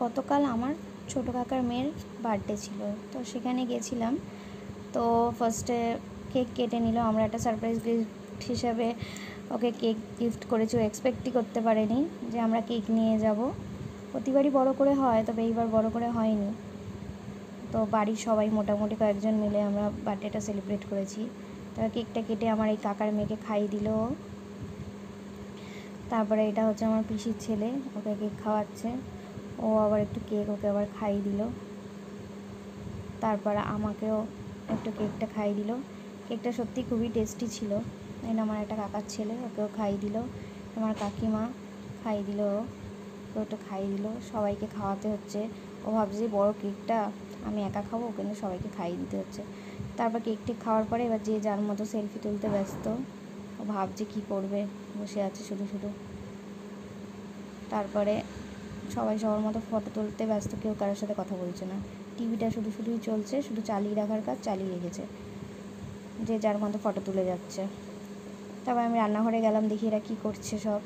গতকাল আমার ছোটো কাকার মেয়ের বার্থডে ছিল, তো সেখানে গেছিলাম। তো ফার্স্টে কেক কেটে নিল। আমরা একটা সারপ্রাইজ গিফট হিসাবে ওকে কেক গিফট করেছি। ও এক্সপেক্টই করতে পারেনি যে আমরা কেক নিয়ে যাব। প্রতিবারই বড় করে হয়, তবে এইবার বড় করে হয়নি। তো বাড়ির সবাই মোটামুটি কয়েকজন মিলে আমরা বার্থডেটা সেলিব্রেট করেছি। তারপর কেকটা কেটে আমার এই কাকার মেয়েকে খাইয়ে দিল। তারপরে এটা হচ্ছে আমার পিসির ছেলে, ওকে কেক খাওয়াচ্ছে। ও আবার একটু কেক ওকে আবার খাইয়ে দিল। তারপরে আমাকেও একটু কেকটা খাইয়ে দিল। কেকটা সত্যি খুবই টেস্টি ছিল। এটা আমার একটা কাকার ছেলে, ওকেও খাইয়ে দিল। আমার কাকিমা খাইয়ে দিল, ওকে একটু খাইয়ে দিল। সবাইকে খাওয়াতে হচ্ছে। ও ভাবছে যে বড়ো কেকটা আমি একা খাবো, কিন্তু সবাইকে খাইয়ে দিতে হচ্ছে। তারপর কেক টেক খাওয়ার পরে এবার যে যার মতো সেলফি তুলতে ব্যস্ত। ও ভাবছে কী করবে, বসে আছে শুধু শুধু। তারপরে সবাই সবার মতো ফটো তুলতে ব্যস্ত, কেউ কারোর সাথে কথা বলছে না। টিভিটা শুধুই চলছে, শুধু চালিয়ে রাখার কাজ চালিয়ে রেখেছে, যে যার মতো ফটো তুলে যাচ্ছে। তারপর আমি রান্নাঘরে গেলাম, দেখি এরা কী করছে সব।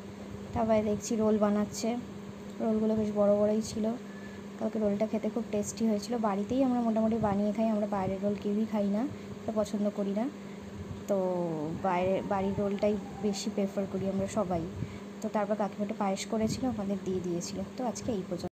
তারপরে দেখছি রোল বানাচ্ছে। রোলগুলো বেশ বড় বড়ই ছিল। কালকে রোলটা খেতে খুব টেস্টি হয়েছিল। বাড়িতেই আমরা মোটামুটি বানিয়ে খাই, আমরা বাইরের রোল কেউই খাই না, এটা পছন্দ করি না। তো বাড়ির রোলটাই বেশি প্রেফার করি আমরা সবাই। তো তারপর কাকিমাটা পায়েস করেছিল, আমাদের দিয়ে দিয়েছিল। তো আজকে এই পর্যন্ত।